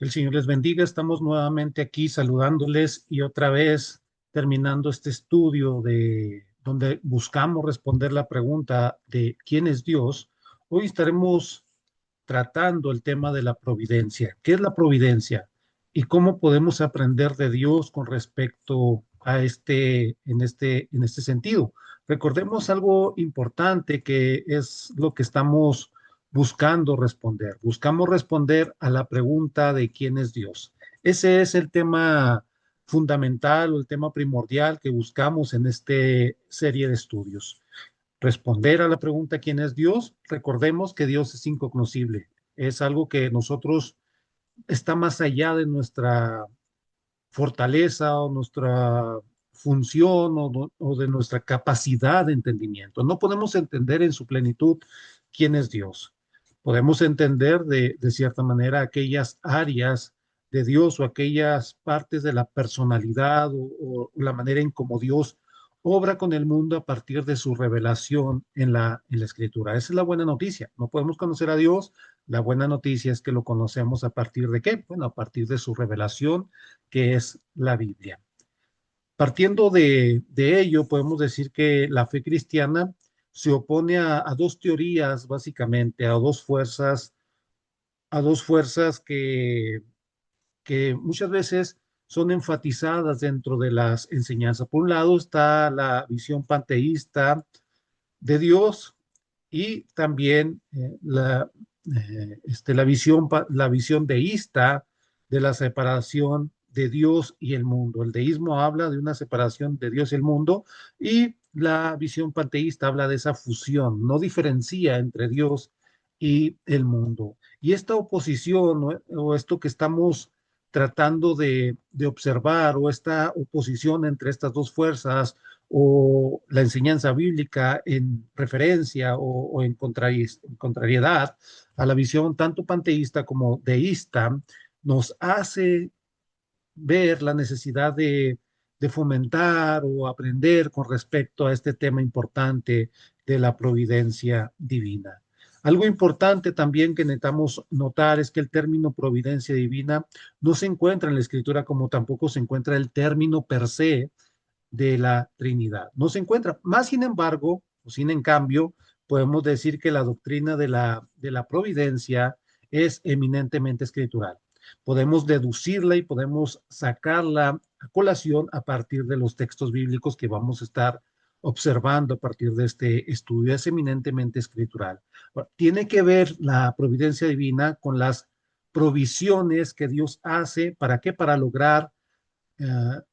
El Señor les bendiga. Estamos nuevamente aquí saludándoles y otra vez terminando este estudio de donde buscamos responder la pregunta de ¿quién es Dios? Hoy estaremos tratando el tema de la providencia. ¿Qué es la providencia? ¿Y cómo podemos aprender de Dios con respecto a en este sentido? Recordemos algo importante que es lo que estamos buscando responder. Buscamos responder a la pregunta de quién es Dios. Ese es el tema fundamental o el tema primordial que buscamos en esta serie de estudios. Responder a la pregunta quién es Dios. Recordemos que Dios es incognoscible. Es algo que nosotros está más allá de nuestra fortaleza o nuestra función o de nuestra capacidad de entendimiento. No podemos entender en su plenitud quién es Dios. Podemos entender de cierta manera aquellas áreas de Dios o aquellas partes de la personalidad o la manera en cómo Dios obra con el mundo a partir de su revelación en la escritura. Esa es la buena noticia. No podemos conocer a Dios. La buena noticia es que lo conocemos a partir de qué? Bueno, a partir de su revelación, que es la Biblia. Partiendo de ello, podemos decir que la fe cristiana se opone a dos teorías, básicamente, a dos fuerzas que muchas veces son enfatizadas dentro de las enseñanzas. Por un lado está la visión panteísta de Dios y también la visión deísta de la separación de Dios y el mundo. El deísmo habla de una separación de Dios y el mundo y la visión panteísta habla de esa fusión, no diferencia entre Dios y el mundo. Y esta oposición o esto que estamos tratando de observar o esta oposición entre estas dos fuerzas o la enseñanza bíblica en referencia o en contrariedad a la visión tanto panteísta como deísta, nos hace ver la necesidad de fomentar o aprender con respecto a este tema importante de la providencia divina. Algo importante también que necesitamos notar es que el término providencia divina no se encuentra en la escritura como tampoco se encuentra el término per se de la Trinidad. No se encuentra. Más sin embargo, o sin en cambio, podemos decir que la doctrina de la providencia es eminentemente escritural. Podemos deducirla y podemos sacarla a colación a partir de los textos bíblicos que vamos a estar observando a partir de este estudio. Es eminentemente escritural. Bueno, tiene que ver la providencia divina con las provisiones que Dios hace. ¿Para qué? Para lograr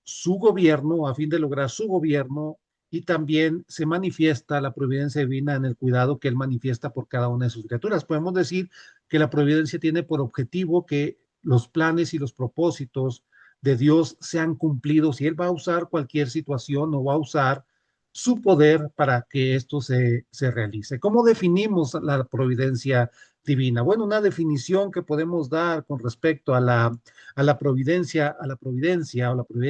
su gobierno, a fin de lograr su gobierno, y también se manifiesta la providencia divina en el cuidado que él manifiesta por cada una de sus criaturas. Podemos decir que la providencia tiene por objetivo que los planes y los propósitos de Dios sean cumplidos y él va a usar cualquier situación o va a usar su poder para que esto se realice. ¿Cómo definimos la providencia divina? Bueno, una definición que podemos dar con respecto a la providencia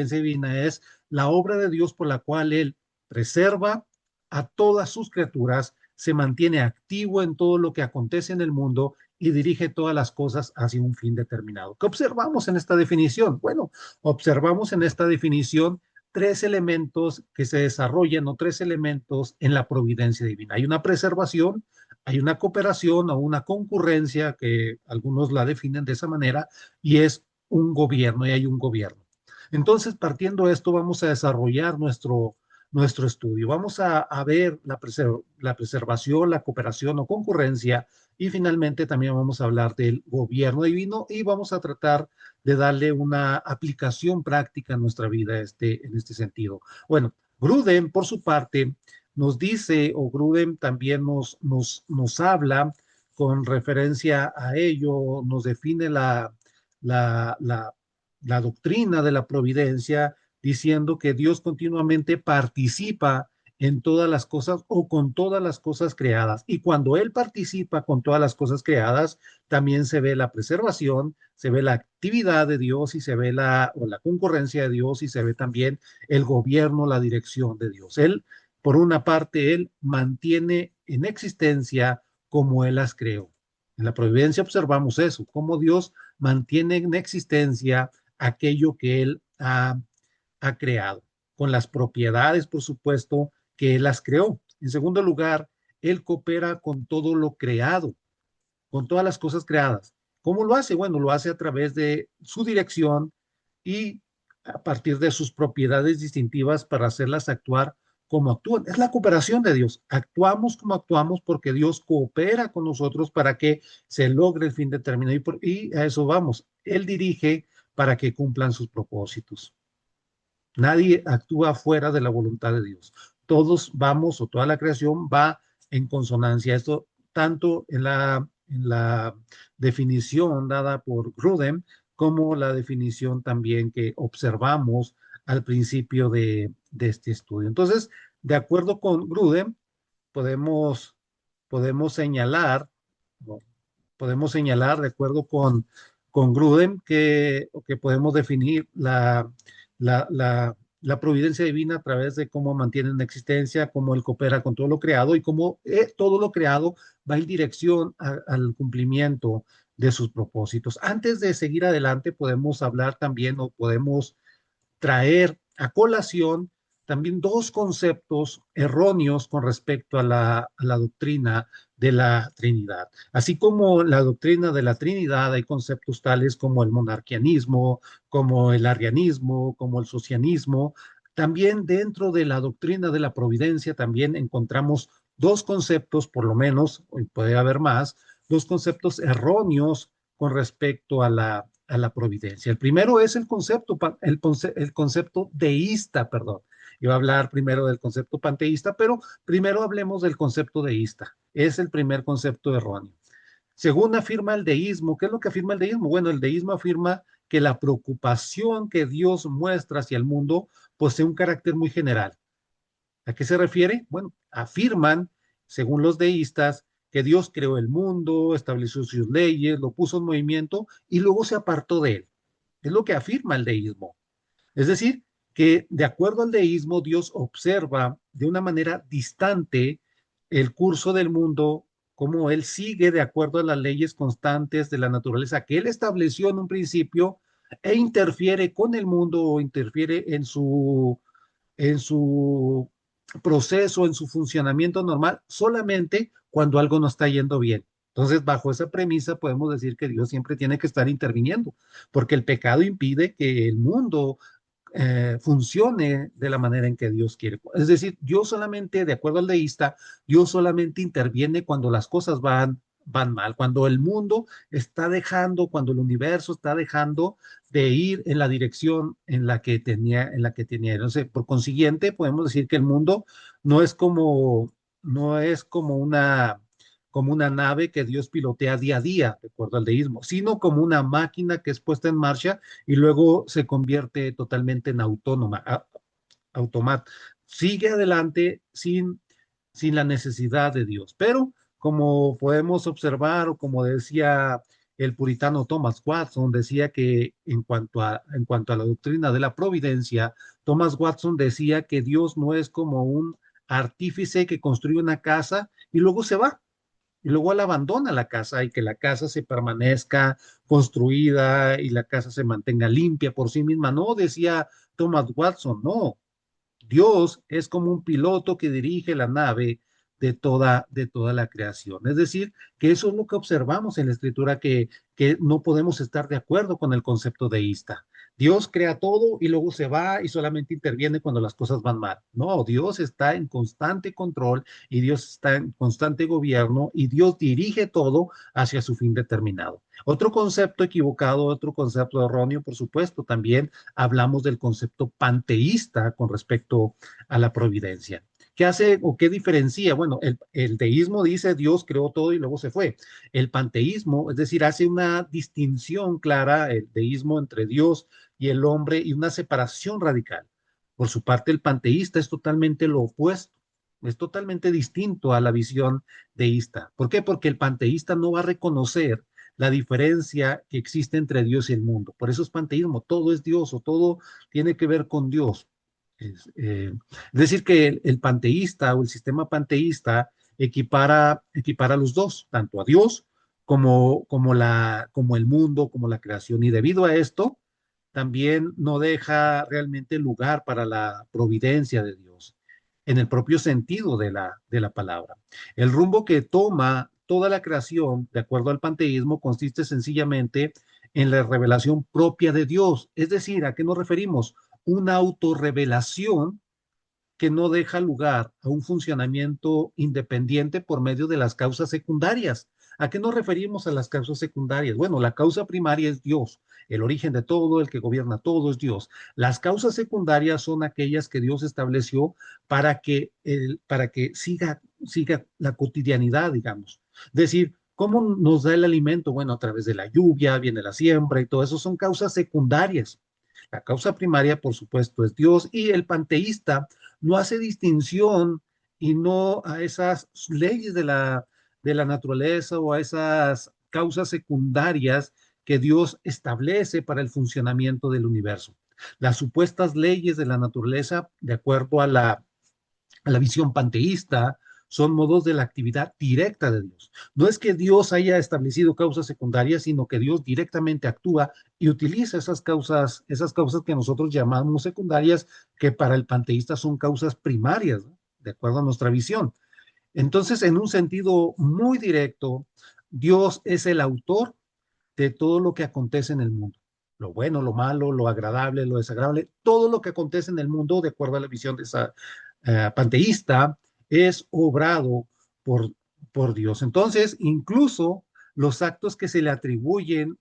divina es la obra de Dios por la cual Él preserva a todas sus criaturas, se mantiene activo en todo lo que acontece en el mundo y dirige todas las cosas hacia un fin determinado. ¿Qué observamos en esta definición? Bueno, observamos en esta definición tres elementos que se desarrollan o tres elementos en la providencia divina. Hay una preservación, hay una cooperación o una concurrencia, que algunos la definen de esa manera, y es un gobierno y hay un gobierno. Entonces, partiendo de esto, vamos a desarrollar nuestro estudio. Vamos a ver la preservación, la cooperación o concurrencia y finalmente también vamos a hablar del gobierno divino y vamos a tratar de darle una aplicación práctica a nuestra vida en este sentido. Bueno, Grudem, por su parte, nos dice, o Grudem también nos habla con referencia a ello, nos define la, la, la doctrina de la providencia, diciendo que Dios continuamente participa en todas las cosas o con todas las cosas creadas. Y cuando Él participa con todas las cosas creadas, también se ve la preservación, se ve la actividad de Dios y se ve la concurrencia de Dios y se ve también el gobierno, la dirección de Dios. Él, por una parte, Él mantiene en existencia como Él las creó. En la providencia observamos eso, cómo Dios mantiene en existencia aquello que Él ha creado, con las propiedades, por supuesto, que Él las creó. En segundo lugar, Él coopera con todo lo creado, con todas las cosas creadas. ¿Cómo lo hace? Bueno, lo hace a través de su dirección y a partir de sus propiedades distintivas para hacerlas actuar como actúan. Es la cooperación de Dios. Actuamos como actuamos porque Dios coopera con nosotros para que se logre el fin determinado. Y a eso vamos. Él dirige para que cumplan sus propósitos. Nadie actúa fuera de la voluntad de Dios. Todos vamos, o toda la creación va en consonancia. Esto tanto en la definición dada por Grudem como la definición también que observamos al principio de este estudio. Entonces, de acuerdo con Grudem, podemos, podemos señalar, ¿no? Podemos señalar, de acuerdo con Grudem, que podemos definir la providencia divina a través de cómo mantiene en existencia, cómo Él coopera con todo lo creado y cómo todo lo creado va en dirección al cumplimiento de sus propósitos. Antes de seguir adelante, podemos hablar también o podemos traer a colación también dos conceptos erróneos con respecto a la doctrina de la Trinidad. Así como la doctrina de la Trinidad, hay conceptos tales como el monarquianismo, como el arrianismo, como el socianismo. También dentro de la doctrina de la providencia también encontramos dos conceptos, por lo menos, puede haber más, dos conceptos erróneos con respecto a la providencia. El primero es el concepto deísta, perdón. Iba a hablar primero del concepto panteísta, pero primero hablemos del concepto deísta. Es el primer concepto erróneo. Según afirma el deísmo, ¿qué es lo que afirma el deísmo? Bueno, el deísmo afirma que la preocupación que Dios muestra hacia el mundo posee un carácter muy general. ¿A qué se refiere? Bueno, afirman, según los deístas, que Dios creó el mundo, estableció sus leyes, lo puso en movimiento y luego se apartó de él. Es lo que afirma el deísmo. Es decir, que de acuerdo al deísmo, Dios observa de una manera distante el curso del mundo, como Él sigue de acuerdo a las leyes constantes de la naturaleza que Él estableció en un principio e interfiere con el mundo o interfiere en su proceso, en su funcionamiento normal, solamente cuando algo no está yendo bien. Entonces, bajo esa premisa, podemos decir que Dios siempre tiene que estar interviniendo, porque el pecado impide que el mundo funcione de la manera en que Dios quiere. Es decir, Dios solamente, de acuerdo al deísta, Dios solamente interviene cuando las cosas van mal, cuando el mundo está dejando, cuando el universo está dejando de ir en la dirección en la que tenía. Entonces, por consiguiente, podemos decir que el mundo no es como, no es como una nave que Dios pilotea día a día, de acuerdo al deísmo, sino como una máquina que es puesta en marcha y luego se convierte totalmente en autónoma, automático. Sigue adelante sin la necesidad de Dios. Pero como podemos observar, o como decía el puritano Thomas Watson, decía que en cuanto a la doctrina de la providencia, Thomas Watson decía que Dios no es como un artífice que construye una casa y luego se va y luego él abandona la casa y que la casa se permanezca construida y la casa se mantenga limpia por sí misma. No, decía Thomas Watson, no. Dios es como un piloto que dirige la nave de toda la creación. Es decir, que eso es lo que observamos en la escritura, que no podemos estar de acuerdo con el concepto deísta. Dios crea todo y luego se va y solamente interviene cuando las cosas van mal. No, Dios está en constante control y Dios está en constante gobierno y Dios dirige todo hacia su fin determinado. Otro concepto equivocado, otro concepto erróneo, por supuesto, también hablamos del concepto panteísta con respecto a la providencia. ¿Qué hace o qué diferencia? Bueno, el deísmo dice Dios creó todo y luego se fue. El panteísmo, es decir, hace una distinción clara, el deísmo, entre Dios y el hombre y una separación radical. Por su parte, el panteísta es totalmente lo opuesto. Es totalmente distinto a la visión deísta. ¿Por qué? Porque el panteísta no va a reconocer la diferencia que existe entre Dios y el mundo. Por eso es panteísmo, todo es Dios o todo tiene que ver con Dios. Es decir, que el panteísta o el sistema panteísta equipara a los dos, tanto a Dios como el mundo, como la creación. Y debido a esto, también no deja realmente lugar para la providencia de Dios, en el propio sentido de la palabra. El rumbo que toma toda la creación, de acuerdo al panteísmo, consiste sencillamente en la revelación propia de Dios. Es decir, ¿a qué nos referimos? Una autorrevelación que no deja lugar a un funcionamiento independiente por medio de las causas secundarias. ¿A qué nos referimos a las causas secundarias? Bueno, la causa primaria es Dios, el origen de todo, el que gobierna todo es Dios. Las causas secundarias son aquellas que Dios estableció para que siga la cotidianidad, digamos. Es decir, ¿cómo nos da el alimento? Bueno, a través de la lluvia, viene la siembra y todo eso son causas secundarias. La causa primaria, por supuesto, es Dios y el panteísta no hace distinción y no a esas leyes de la naturaleza o a esas causas secundarias que Dios establece para el funcionamiento del universo. Las supuestas leyes de la naturaleza, de acuerdo a la visión panteísta, son modos de la actividad directa de Dios. No es que Dios haya establecido causas secundarias, sino que Dios directamente actúa y utiliza esas causas que nosotros llamamos secundarias, que para el panteísta son causas primarias, ¿no? De acuerdo a nuestra visión. Entonces, en un sentido muy directo, Dios es el autor de todo lo que acontece en el mundo. Lo bueno, lo malo, lo agradable, lo desagradable, todo lo que acontece en el mundo, de acuerdo a la visión de esa panteísta, es obrado por, por Dios. Entonces, incluso los actos que se le atribuyen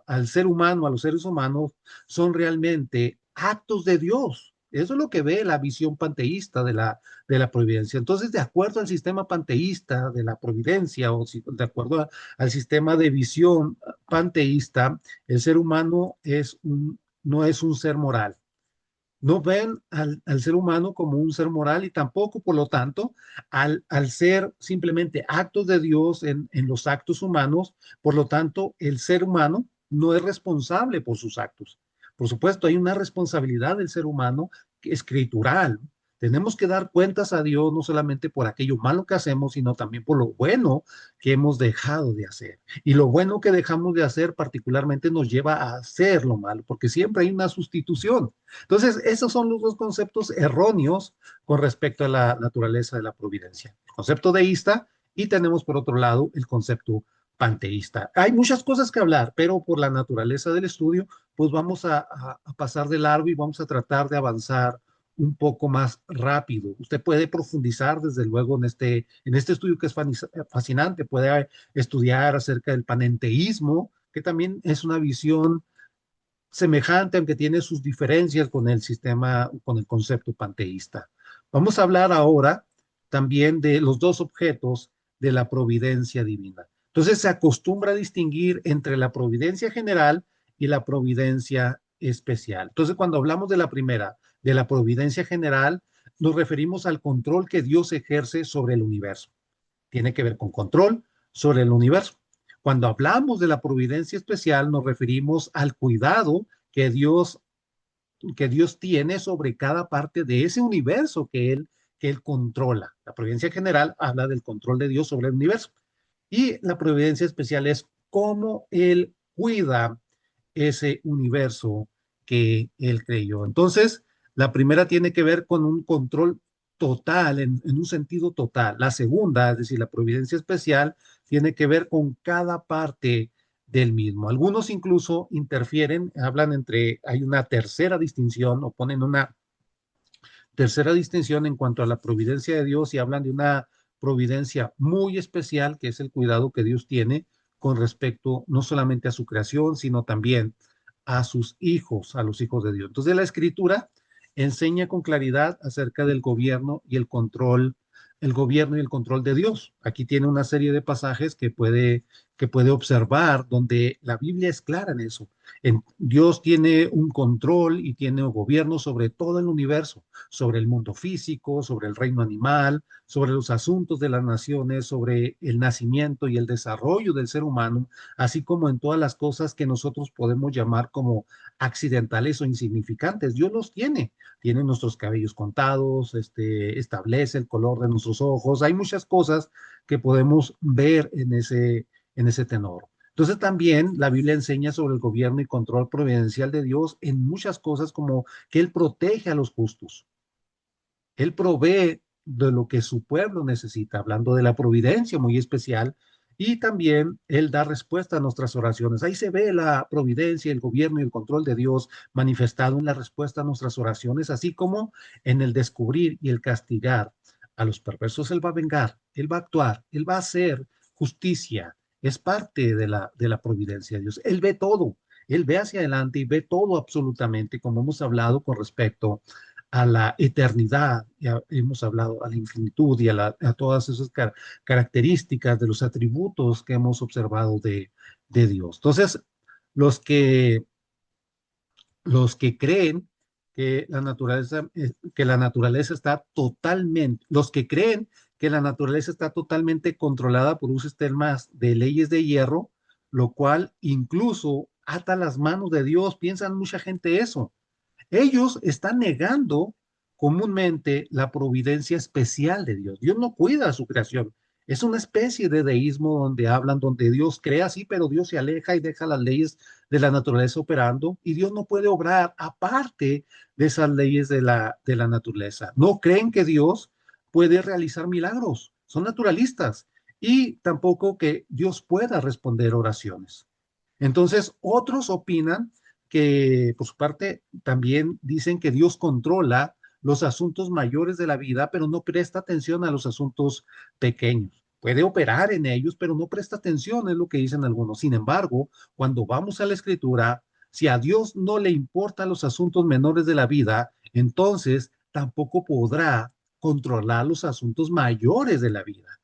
al ser humano, a los seres humanos, son realmente actos de Dios. Eso es lo que ve la visión panteísta de la providencia. Entonces, de acuerdo al sistema panteísta de la providencia, o si, de acuerdo al sistema de visión panteísta, el ser humano no es un ser moral. No ven al ser humano como un ser moral y tampoco, por lo tanto, al ser simplemente actos de Dios en los actos humanos, por lo tanto, el ser humano no es responsable por sus actos. Por supuesto, hay una responsabilidad del ser humano escritural. Tenemos que dar cuentas a Dios no solamente por aquello malo que hacemos, sino también por lo bueno que hemos dejado de hacer. Y lo bueno que dejamos de hacer particularmente nos lleva a hacer lo malo, porque siempre hay una sustitución. Entonces, esos son los dos conceptos erróneos con respecto a la naturaleza de la providencia. El concepto deísta y tenemos por otro lado el concepto panteísta. Hay muchas cosas que hablar, pero por la naturaleza del estudio, pues vamos a pasar de largo y vamos a tratar de avanzar un poco más rápido. Usted puede profundizar, desde luego, en este estudio que es fascinante, puede estudiar acerca del panenteísmo, que también es una visión semejante, aunque tiene sus diferencias con el sistema, con el concepto panteísta. Vamos a hablar ahora también de los dos objetos de la providencia divina. Entonces se acostumbra a distinguir entre la providencia general y la providencia especial. Entonces cuando hablamos de la primera, de la providencia general, nos referimos al control que Dios ejerce sobre el universo. Tiene que ver con control sobre el universo. Cuando hablamos de la providencia especial, nos referimos al cuidado que Dios tiene sobre cada parte de ese universo que él controla. La providencia general habla del control de Dios sobre el universo. Y la providencia especial es cómo Él cuida ese universo que Él creyó. Entonces, la primera tiene que ver con un control total, en un sentido total. La segunda, es decir, la providencia especial, tiene que ver con cada parte del mismo. Algunos incluso interfieren, hablan entre, hay una tercera distinción o ponen una tercera distinción en cuanto a la providencia de Dios y hablan de una providencia muy especial, que es el cuidado que Dios tiene con respecto no solamente a su creación, sino también a sus hijos, a los hijos de Dios. Entonces la escritura enseña con claridad acerca del gobierno y el gobierno y el control de Dios. Aquí tiene una serie de pasajes que puede observar donde la Biblia es clara en eso. Dios tiene un control y tiene un gobierno sobre todo el universo, sobre el mundo físico, sobre el reino animal, sobre los asuntos de las naciones, sobre el nacimiento y el desarrollo del ser humano, así como en todas las cosas que nosotros podemos llamar como accidentales o insignificantes. Dios los tiene nuestros cabellos contados, establece el color de nuestros ojos. Hay muchas cosas que podemos ver en ese tenor. Entonces también la Biblia enseña sobre el gobierno y control providencial de Dios en muchas cosas, como que Él protege a los justos. Él provee de lo que su pueblo necesita, hablando de la providencia muy especial, y también Él da respuesta a nuestras oraciones. Ahí se ve la providencia, el gobierno y el control de Dios manifestado en la respuesta a nuestras oraciones, así como en el descubrir y el castigar a los perversos. Él va a vengar, Él va a actuar, Él va a hacer justicia. Es parte de la providencia de Dios. Él ve todo, Él ve hacia adelante y ve todo absolutamente, como hemos hablado con respecto a la eternidad, ya hemos hablado a la infinitud y a todas esas características de los atributos que hemos observado de Dios. Entonces, los que, los que creen que la naturaleza está totalmente, los que creen que la naturaleza está totalmente controlada por un sistema de leyes de hierro, lo cual incluso ata las manos de Dios, piensan mucha gente eso. Ellos están negando comúnmente la providencia especial de Dios. Dios no cuida a su creación. Es una especie de deísmo donde hablan, donde Dios crea, sí, pero Dios se aleja y deja las leyes de la naturaleza operando y Dios no puede obrar aparte de esas leyes de la naturaleza. No creen que Dios puede realizar milagros. Son naturalistas y tampoco que Dios pueda responder oraciones. Entonces, otros opinan que, por su parte, también dicen que Dios controla los asuntos mayores de la vida, pero no presta atención a los asuntos pequeños. Puede operar en ellos, pero no presta atención, es lo que dicen algunos. Sin embargo, cuando vamos a la escritura, si a Dios no le importan los asuntos menores de la vida, entonces tampoco podrá controlar los asuntos mayores de la vida.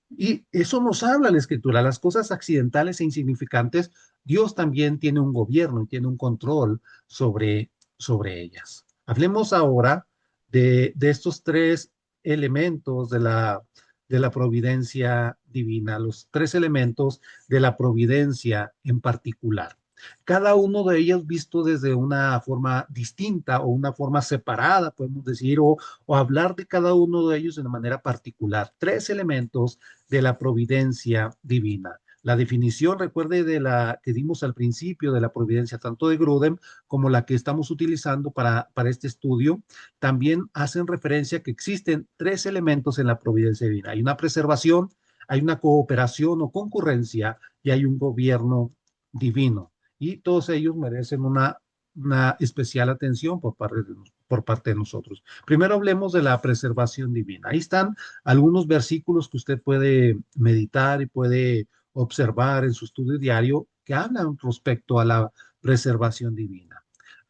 Y eso nos habla la escritura, las cosas accidentales e insignificantes, Dios también tiene un gobierno y tiene un control sobre ellas. Hablemos ahora de estos tres elementos de la providencia divina, los tres elementos de la providencia en particular. Cada uno de ellos visto desde una forma distinta o una forma separada, podemos decir, o hablar de cada uno de ellos de una manera particular. Tres elementos de la providencia divina. La definición, recuerde, de la que dimos al principio de la providencia, tanto de Grudem como la que estamos utilizando para este estudio, también hacen referencia a que existen tres elementos en la providencia divina. Hay una preservación, hay una cooperación o concurrencia y hay un gobierno divino. Y todos ellos merecen una especial atención por parte de nosotros. Primero hablemos de la preservación divina. Ahí están algunos versículos que usted puede meditar y puede observar en su estudio diario que hablan respecto a la preservación divina.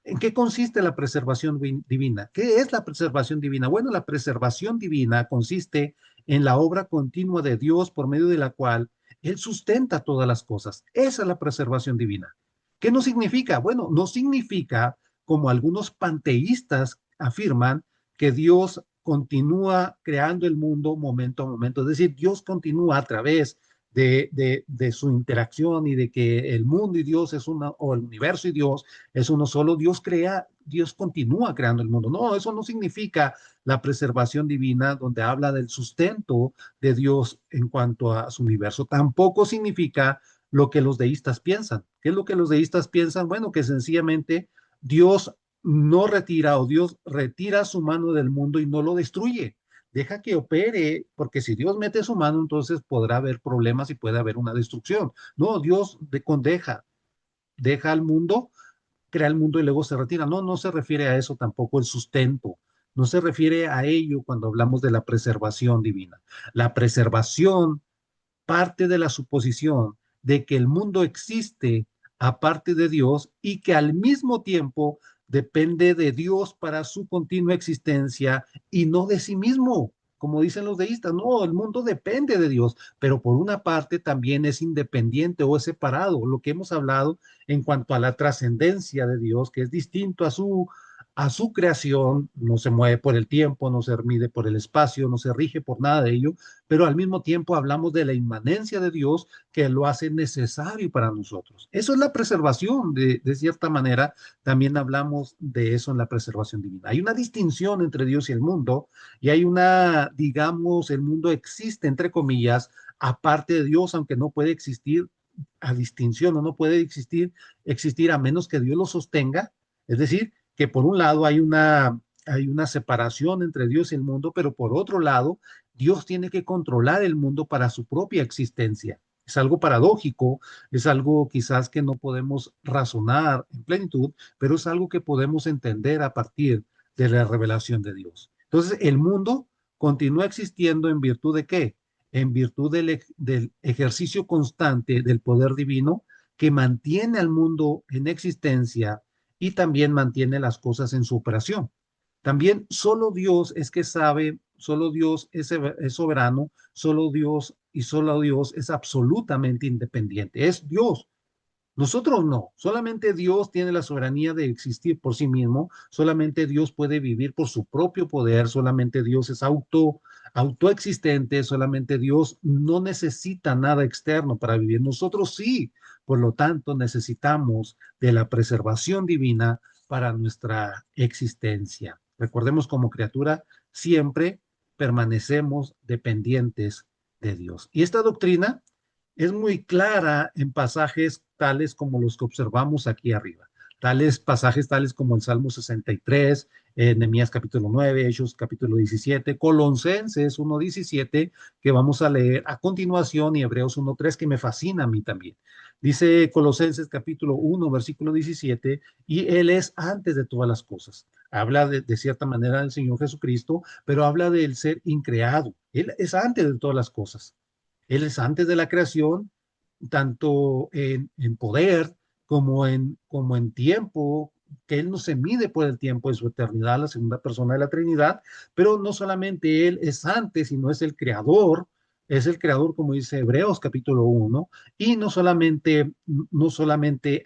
¿En qué consiste la preservación divina? ¿Qué es la preservación divina? Bueno, la preservación divina consiste en la obra continua de Dios por medio de la cual Él sustenta todas las cosas. Esa es la preservación divina. ¿Qué no significa? Bueno, no significa, como algunos panteístas afirman, que Dios continúa creando el mundo momento a momento. Es decir, Dios continúa a través de su interacción y de que el mundo y Dios es una, o el universo y Dios es uno solo. Dios crea, Dios continúa creando el mundo. No, eso no significa la preservación divina donde habla del sustento de Dios en cuanto a su universo. Tampoco significa lo que los deístas piensan. ¿Qué es lo que los deístas piensan? Bueno, que sencillamente Dios no retira o Dios retira su mano del mundo y no lo destruye. Deja que opere, porque si Dios mete su mano, entonces podrá haber problemas y puede haber una destrucción. No, Dios deja al mundo, crea el mundo y luego se retira. No, no se refiere a eso tampoco el sustento. No se refiere a ello cuando hablamos de la preservación divina. La preservación parte de la suposición de que el mundo existe aparte de Dios y que al mismo tiempo depende de Dios para su continua existencia y no de sí mismo, como dicen los deístas. No, el mundo depende de Dios, pero por una parte también es independiente o es separado, lo que hemos hablado en cuanto a la trascendencia de Dios, que es distinto a su creación, no se mueve por el tiempo, no se mide por el espacio, no se rige por nada de ello, pero al mismo tiempo hablamos de la inmanencia de Dios que lo hace necesario para nosotros. Eso es la preservación, de cierta manera, también hablamos de eso en la preservación divina. Hay una distinción entre Dios y el mundo, y hay una, digamos, el mundo existe, entre comillas, aparte de Dios, aunque no puede existir a distinción o no puede existir a menos que Dios lo sostenga. Es decir, que por un lado hay una separación entre Dios y el mundo, pero por otro lado, Dios tiene que controlar el mundo para su propia existencia. Es algo paradójico, es algo quizás que no podemos razonar en plenitud, pero es algo que podemos entender a partir de la revelación de Dios. Entonces, el mundo continúa existiendo en virtud de ¿qué? En virtud del ejercicio constante del poder divino que mantiene al mundo en existencia y también mantiene las cosas en su operación. También solo Dios es que sabe, solo Dios es soberano, solo Dios y solo Dios es absolutamente independiente. Es Dios. Nosotros no, solamente Dios tiene la soberanía de existir por sí mismo, solamente Dios puede vivir por su propio poder, solamente Dios es autoexistente, solamente Dios no necesita nada externo para vivir. Nosotros sí, por lo tanto, necesitamos de la preservación divina para nuestra existencia. Recordemos, como criatura, siempre permanecemos dependientes de Dios. Y esta doctrina es muy clara en pasajes tales como los que observamos aquí arriba. Pasajes tales como el Salmo 63, Nehemías capítulo 9, Hechos capítulo 17, Colosenses 1:17, que vamos a leer a continuación, y Hebreos 1:3, que me fascina a mí también. Dice Colosenses capítulo 1, versículo 17, y Él es antes de todas las cosas. Habla de cierta manera del Señor Jesucristo, pero habla del ser increado. Él es antes de todas las cosas. Él es antes de la creación, tanto en poder como en tiempo, que Él no se mide por el tiempo de su eternidad, la segunda persona de la Trinidad, pero no solamente Él es antes, sino es el creador, como dice Hebreos capítulo 1, y no solamente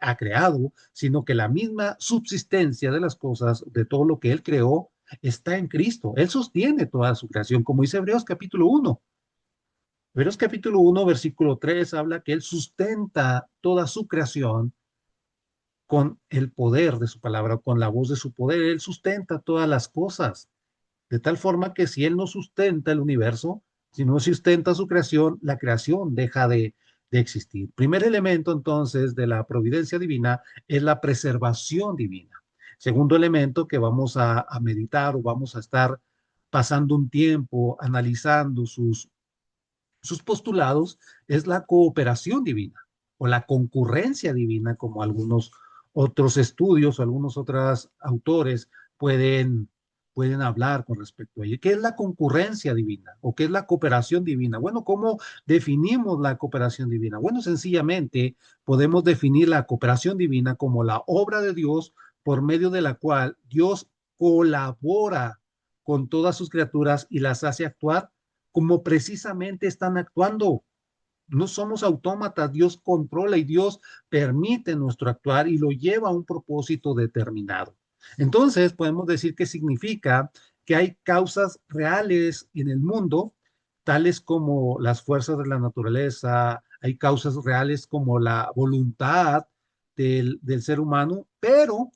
ha creado, sino que la misma subsistencia de las cosas, de todo lo que Él creó, está en Cristo. Él sostiene toda su creación, como dice Hebreos capítulo 1. Hebreos capítulo 1, versículo 3 habla que Él sustenta toda su creación con el poder de su palabra, con la voz de su poder. Él sustenta todas las cosas, de tal forma que si Él no sustenta el universo, si no sustenta su creación, la creación deja de existir. Primer elemento entonces de la providencia divina es la preservación divina. Segundo elemento que vamos a meditar o vamos a estar pasando un tiempo analizando sus postulados es la cooperación divina o la concurrencia divina, como algunos otros estudios o algunos otros autores pueden hablar con respecto a ello. ¿Qué es la concurrencia divina o qué es la cooperación divina? Bueno, ¿cómo definimos la cooperación divina? Bueno, sencillamente podemos definir la cooperación divina como la obra de Dios por medio de la cual Dios colabora con todas sus criaturas y las hace actuar como precisamente están actuando. No somos autómatas, Dios controla y Dios permite nuestro actuar y lo lleva a un propósito determinado. Entonces, podemos decir que significa que hay causas reales en el mundo, tales como las fuerzas de la naturaleza, hay causas reales como la voluntad del ser humano, pero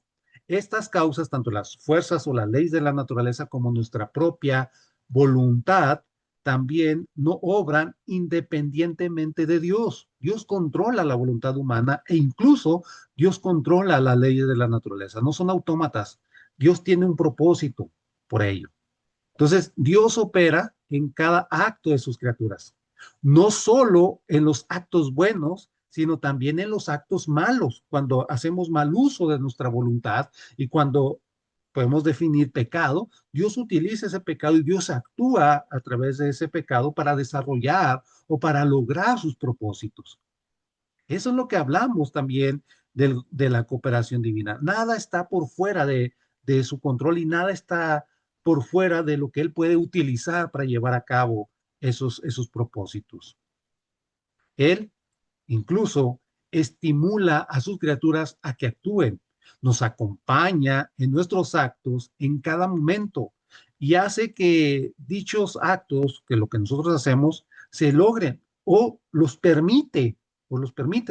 estas causas, tanto las fuerzas o las leyes de la naturaleza como nuestra propia voluntad, también no obran independientemente de Dios. Dios controla la voluntad humana e incluso Dios controla las leyes de la naturaleza. No son autómatas. Dios tiene un propósito por ello. Entonces, Dios opera en cada acto de sus criaturas, no solo en los actos buenos, sino también en los actos malos, cuando hacemos mal uso de nuestra voluntad y cuando podemos definir pecado, Dios utiliza ese pecado y Dios actúa a través de ese pecado para desarrollar o para lograr sus propósitos. Eso es lo que hablamos también de la cooperación divina. Nada está por fuera de su control y nada está por fuera de lo que Él puede utilizar para llevar a cabo esos propósitos. Él incluso estimula a sus criaturas a que actúen, nos acompaña en nuestros actos en cada momento y hace que dichos actos, que lo que nosotros hacemos, se logren o los permite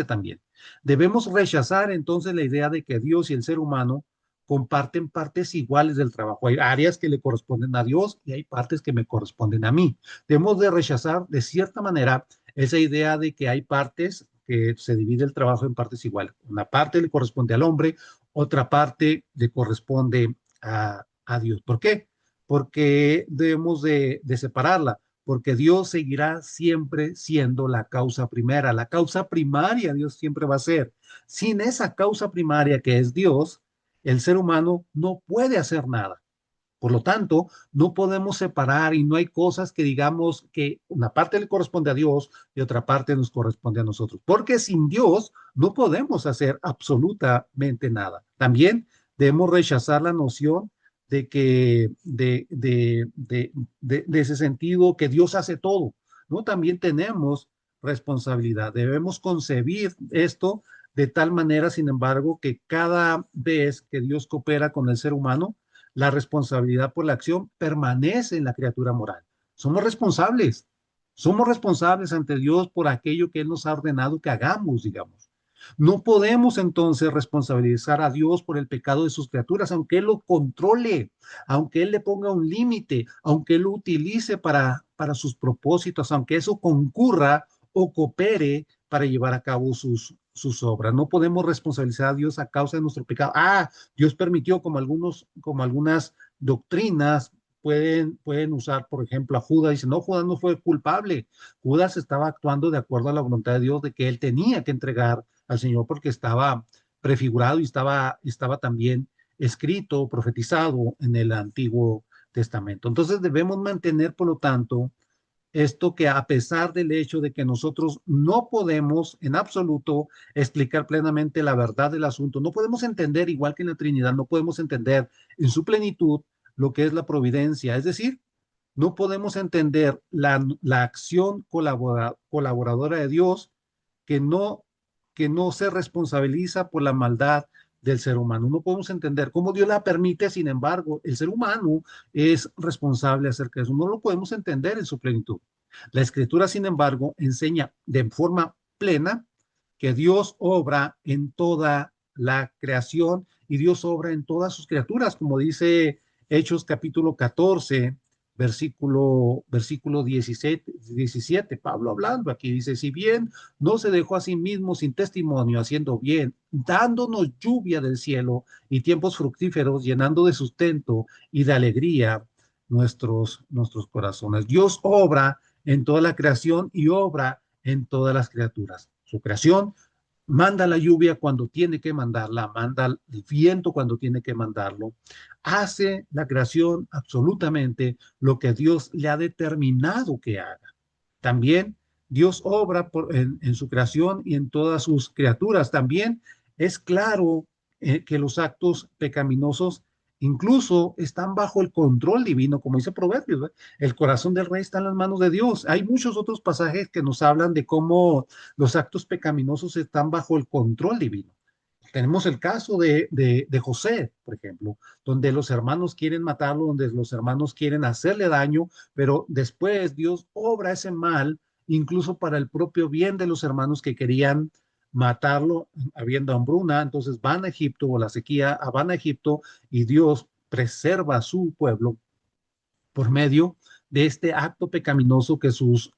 también. Debemos rechazar entonces la idea de que Dios y el ser humano comparten partes iguales del trabajo. Hay áreas que le corresponden a Dios y hay partes que me corresponden a mí. Debemos de rechazar de cierta manera esa idea de que hay partes que se divide el trabajo en partes iguales. Una parte le corresponde al hombre, otra parte le corresponde a Dios. ¿Por qué? Porque debemos de separarla, porque Dios seguirá siempre siendo la causa primera. La causa primaria Dios siempre va a ser. Sin esa causa primaria que es Dios, el ser humano no puede hacer nada. Por lo tanto, no podemos separar y no hay cosas que digamos que una parte le corresponde a Dios y otra parte nos corresponde a nosotros, porque sin Dios no podemos hacer absolutamente nada. También debemos rechazar la noción de que de ese sentido que Dios hace todo, ¿no? También tenemos responsabilidad. Debemos concebir esto de tal manera, sin embargo, que cada vez que Dios coopera con el ser humano, la responsabilidad por la acción permanece en la criatura moral. Somos responsables. Somos responsables ante Dios por aquello que Él nos ha ordenado que hagamos, digamos. No podemos entonces responsabilizar a Dios por el pecado de sus criaturas, aunque Él lo controle, aunque Él le ponga un límite, aunque Él lo utilice para sus propósitos, aunque eso concurra o coopere para llevar a cabo sus obras. No podemos responsabilizar a Dios a causa de nuestro pecado. Dios permitió, como algunas doctrinas pueden usar, por ejemplo, a Judas. Dice, no, Judas no fue culpable. Judas estaba actuando de acuerdo a la voluntad de Dios de que él tenía que entregar al Señor porque estaba prefigurado y estaba también escrito, profetizado en el Antiguo Testamento. Entonces debemos mantener, por lo tanto, esto que a pesar del hecho de que nosotros no podemos en absoluto explicar plenamente la verdad del asunto, no podemos entender, igual que en la Trinidad, no podemos entender en su plenitud lo que es la providencia, es decir, no podemos entender la acción colaboradora de Dios que no, que no se responsabiliza por la maldad del ser humano. No podemos entender cómo Dios la permite, sin embargo, el ser humano es responsable acerca de eso. No lo podemos entender en su plenitud. La escritura, sin embargo, enseña de forma plena que Dios obra en toda la creación y Dios obra en todas sus criaturas, como dice Hechos capítulo 14, versículo 17, Pablo hablando aquí, dice, si bien no se dejó a sí mismo sin testimonio, haciendo bien, dándonos lluvia del cielo y tiempos fructíferos, llenando de sustento y de alegría nuestros corazones. Dios obra en toda la creación y obra en todas las criaturas. Su creación manda la lluvia cuando tiene que mandarla, manda el viento cuando tiene que mandarlo, hace la creación absolutamente lo que Dios le ha determinado que haga. También Dios obra en su creación y en todas sus criaturas. También es claro que los actos pecaminosos incluso están bajo el control divino, como dice Proverbios, ¿eh? El corazón del rey está en las manos de Dios. Hay muchos otros pasajes que nos hablan de cómo los actos pecaminosos están bajo el control divino. Tenemos el caso de José, por ejemplo, donde los hermanos quieren matarlo, donde los hermanos quieren hacerle daño, pero después Dios obra ese mal, incluso para el propio bien de los hermanos que querían matarlo, habiendo hambruna. Entonces van a Egipto, o la sequía, van a Egipto, y Dios preserva a su pueblo por medio de este acto pecaminoso que sus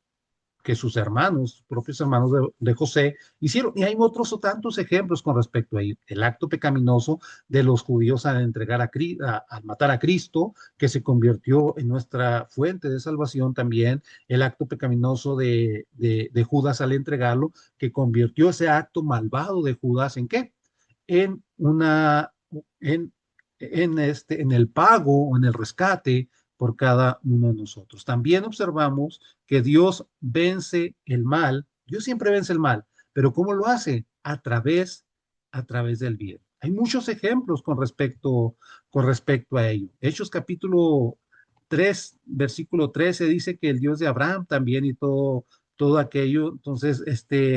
hermanos, propios hermanos de José, hicieron. Y hay otros o tantos ejemplos con respecto a ello. El acto pecaminoso de los judíos al entregar al matar a Cristo, que se convirtió en nuestra fuente de salvación también. El acto pecaminoso de Judas al entregarlo, que convirtió ese acto malvado de Judas ¿en qué? En una, en, en el pago o en el rescate por cada uno de nosotros. También observamos que Dios vence el mal. Dios siempre vence el mal, pero ¿cómo lo hace? A través del bien. Hay muchos ejemplos con respecto a ello. Hechos capítulo 3, versículo 13 dice que el Dios de Abraham también y todo aquello. Entonces,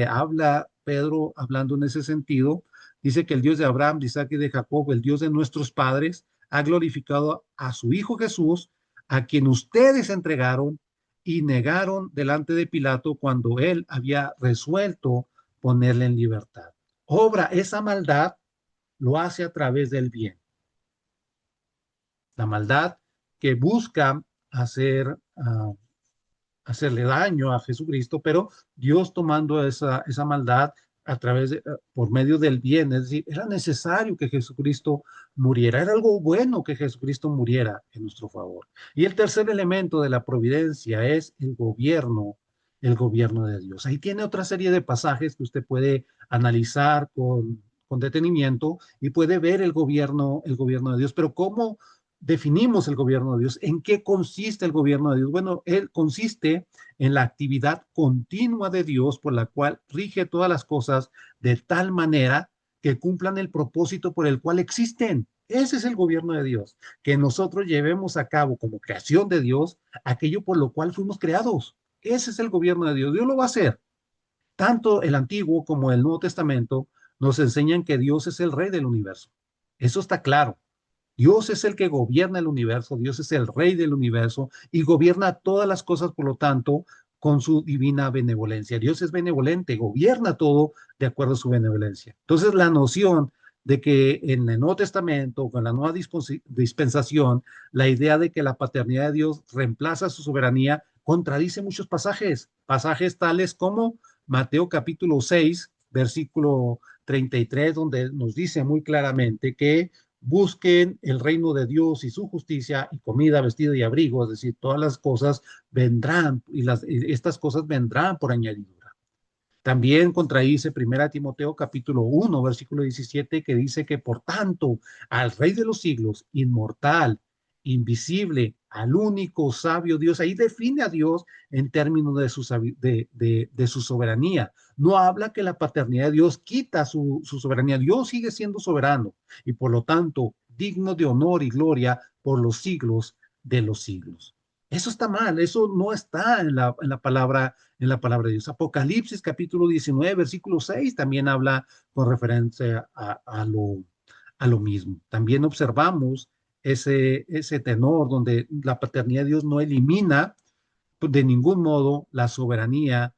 habla Pedro hablando en ese sentido. Dice que el Dios de Abraham, de Isaac y de Jacob, el Dios de nuestros padres, ha glorificado a su Hijo Jesús, a quien ustedes entregaron y negaron delante de Pilato cuando él había resuelto ponerle en libertad. Obra esa maldad, lo hace a través del bien. La maldad que busca hacer hacerle daño a Jesucristo, pero Dios tomando esa maldad a través de, por medio del bien, es decir, era necesario que Jesucristo muriera, era algo bueno que Jesucristo muriera en nuestro favor. Y el tercer elemento de la providencia es el gobierno de Dios. Ahí tiene otra serie de pasajes que usted puede analizar con detenimiento y puede ver el gobierno de Dios, pero ¿cómo definimos el gobierno de Dios? ¿En qué consiste el gobierno de Dios? Bueno, él consiste en la actividad continua de Dios por la cual rige todas las cosas de tal manera que cumplan el propósito por el cual existen. Ese es el gobierno de Dios, que nosotros llevemos a cabo como creación de Dios aquello por lo cual fuimos creados. Ese es el gobierno de Dios. Dios lo va a hacer. Tanto el Antiguo como el Nuevo Testamento nos enseñan que Dios es el rey del universo. Eso está claro. Dios es el que gobierna el universo, Dios es el rey del universo y gobierna todas las cosas, por lo tanto, con su divina benevolencia. Dios es benevolente, gobierna todo de acuerdo a su benevolencia. Entonces, la noción de que en el Nuevo Testamento, con la nueva dispensación, la idea de que la paternidad de Dios reemplaza su soberanía, contradice muchos pasajes, pasajes tales como Mateo capítulo 6, versículo 33, donde nos dice muy claramente que busquen el reino de Dios y su justicia y comida, vestido y abrigo, es decir, todas las cosas vendrán y estas cosas vendrán por añadidura. También contradice 1 Timoteo capítulo 1, versículo 17, que dice que por tanto al Rey de los siglos, inmortal, invisible, al único sabio Dios, ahí define a Dios en términos de su soberanía. No habla que la paternidad de Dios quita su soberanía. Dios sigue siendo soberano y por lo tanto digno de honor y gloria por los siglos de los siglos. Eso está mal, eso no está en la palabra de Dios. Apocalipsis capítulo 19, versículo 6 también habla con referencia a lo mismo. También observamos ese tenor donde la paternidad de Dios no elimina de ningún modo la soberanía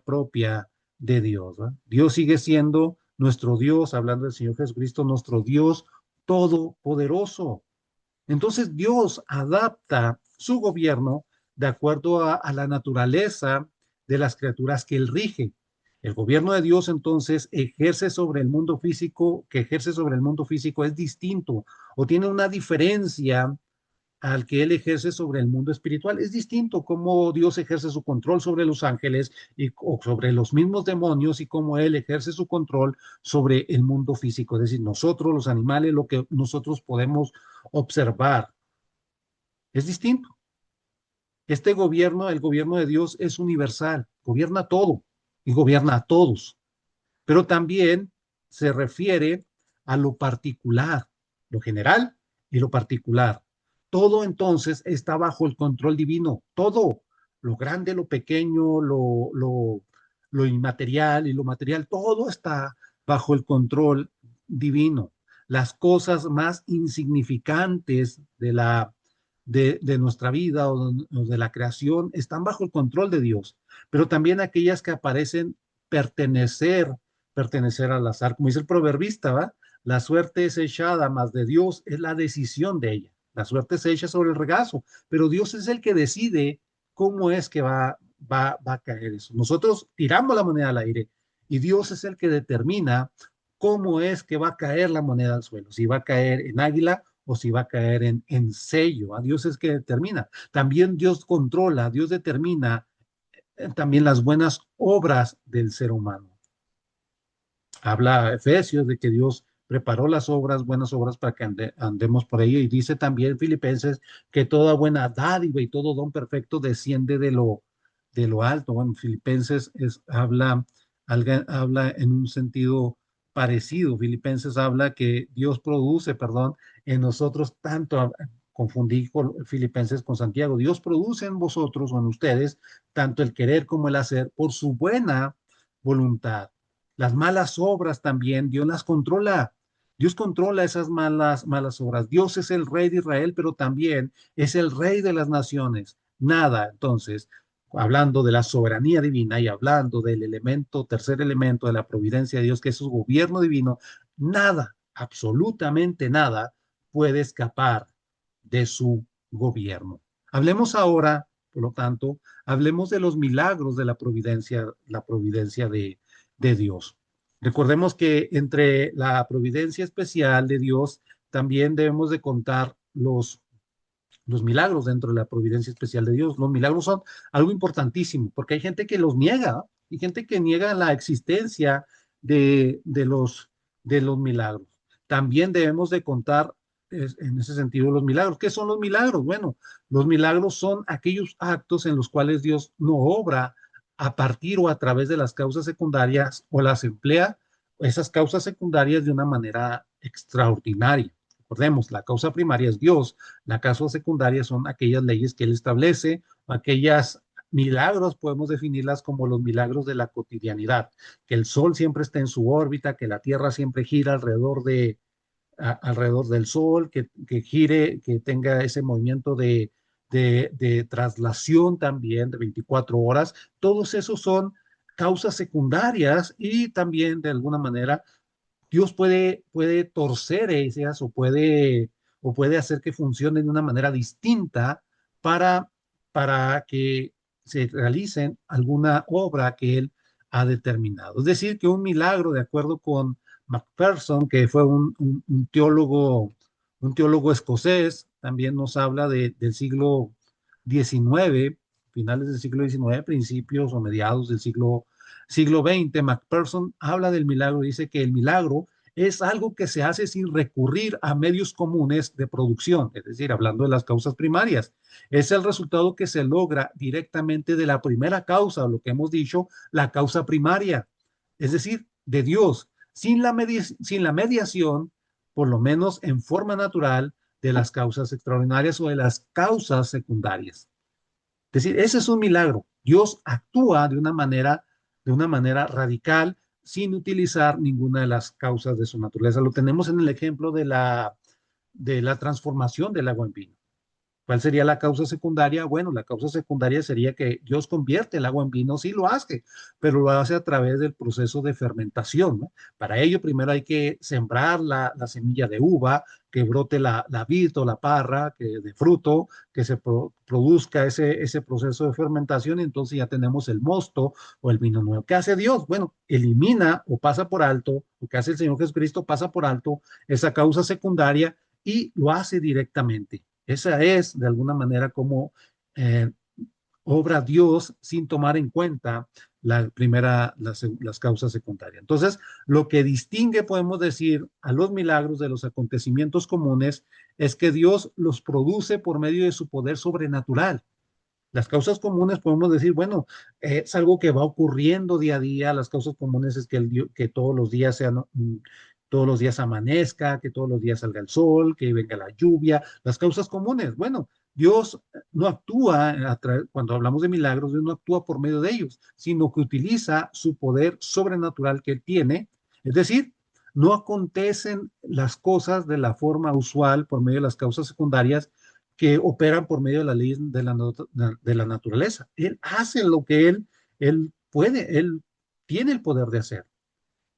propia de Dios, ¿verdad? Dios sigue siendo nuestro Dios, hablando del Señor Jesucristo, nuestro Dios todopoderoso. Entonces Dios adapta su gobierno de acuerdo a la naturaleza de las criaturas que él rige. El gobierno de Dios entonces ejerce sobre el mundo físico, que ejerce sobre el mundo físico es distinto o tiene una diferencia al que él ejerce sobre el mundo espiritual. Es distinto cómo Dios ejerce su control sobre los ángeles o sobre los mismos demonios y cómo él ejerce su control sobre el mundo físico. Es decir, nosotros, los animales, lo que nosotros podemos observar es distinto. Este gobierno, el gobierno de Dios es universal, gobierna todo y gobierna a todos, pero también se refiere a lo particular, lo general y lo particular. Todo entonces está bajo el control divino, todo, lo grande, lo pequeño, lo inmaterial y lo material, todo está bajo el control divino. Las cosas más insignificantes de nuestra vida o de la creación están bajo el control de Dios, pero también aquellas que aparecen pertenecer, pertenecer al azar, como dice el proverbista, ¿va? La suerte es echada, más de Dios es la decisión de ella. La suerte se echa sobre el regazo, pero Dios es el que decide cómo es que va a caer eso. Nosotros tiramos la moneda al aire y Dios es el que determina cómo es que va a caer la moneda al suelo, si va a caer en águila o si va a caer en sello. A Dios es que determina. También Dios controla, Dios determina también las buenas obras del ser humano. Habla Efesios de que Dios preparó las obras, buenas obras para que andemos por ello. Y dice también Filipenses que toda buena dádiva y todo don perfecto desciende de lo alto. Bueno, Filipenses habla en un sentido parecido. Filipenses habla que Dios produce, perdón, en nosotros tanto, confundí Filipenses con Santiago, Dios produce en vosotros o en ustedes tanto el querer como el hacer por su buena voluntad. Las malas obras también, Dios las controla. Dios controla esas malas obras. Dios es el rey de Israel, pero también es el rey de las naciones. Nada, entonces, hablando de la soberanía divina y hablando del elemento, tercer elemento de la providencia de Dios, que es su gobierno divino, nada, absolutamente nada puede escapar de su gobierno. Hablemos ahora Por lo tanto, hablemos de los milagros de la providencia de Dios. Recordemos que entre la providencia especial de Dios también debemos de contar los milagros dentro de la providencia especial de Dios. Los milagros son algo importantísimo porque hay gente que los niega, ¿no? Hay gente que niega la existencia de los milagros. También debemos de contar en ese sentido los milagros. ¿Qué son los milagros? Bueno, los milagros son aquellos actos en los cuales Dios no obra a partir o a través de las causas secundarias o las emplea esas causas secundarias de una manera extraordinaria. Recordemos, la causa primaria es Dios, la causa secundaria son aquellas leyes que Él establece, aquellas milagros, podemos definirlas como los milagros de la cotidianidad, que el sol siempre esté en su órbita, que la Tierra siempre gira alrededor del sol, que gire, que tenga ese movimiento de traslación también de 24 horas. Todos esos son causas secundarias y también de alguna manera Dios puede torcer esas o puede hacer que funcionen de una manera distinta para, para que se realicen alguna obra que Él ha determinado. Es decir, que un milagro, de acuerdo con Macpherson, que fue un teólogo escocés, también nos habla del siglo XIX, finales del siglo XIX, principios o mediados del siglo XX. Macpherson habla del milagro, dice que el milagro es algo que se hace sin recurrir a medios comunes de producción, es decir, hablando de las causas primarias. Es el resultado que se logra directamente de la primera causa, lo que hemos dicho, la causa primaria, es decir, de Dios, sin la mediación, por lo menos en forma natural, de las causas extraordinarias o de las causas secundarias. Es decir, ese es un milagro. Dios actúa de una manera radical sin utilizar ninguna de las causas de su naturaleza. Lo tenemos en el ejemplo de la transformación del agua en vino. ¿Cuál sería la causa secundaria? Bueno, la causa secundaria sería que Dios convierte el agua en vino, sí lo hace, pero lo hace a través del proceso de fermentación, ¿no? Para ello, primero hay que sembrar la semilla de uva, que brote la vid o la parra de fruto, que se produzca ese proceso de fermentación, y entonces ya tenemos el mosto o el vino nuevo. ¿Qué hace Dios? Bueno, elimina o pasa por alto, lo que hace el Señor Jesucristo pasa por alto esa causa secundaria y lo hace directamente. Esa es, de alguna manera, como eh, obra Dios sin tomar en cuenta las causas secundarias. Entonces, lo que distingue, podemos decir, a los milagros de los acontecimientos comunes es que Dios los produce por medio de su poder sobrenatural. Las causas comunes podemos decir, bueno, es algo que va ocurriendo día a día. Las causas comunes es que todos los días sean, todos los días amanezca, que todos los días salga el sol, que venga la lluvia. Las causas comunes, bueno, Dios no actúa, cuando hablamos de milagros, Dios no actúa por medio de ellos, sino que utiliza su poder sobrenatural que Él tiene. Es decir, no acontecen las cosas de la forma usual por medio de las causas secundarias que operan por medio de la ley de la naturaleza. Él hace lo que él puede, él tiene el poder de hacer.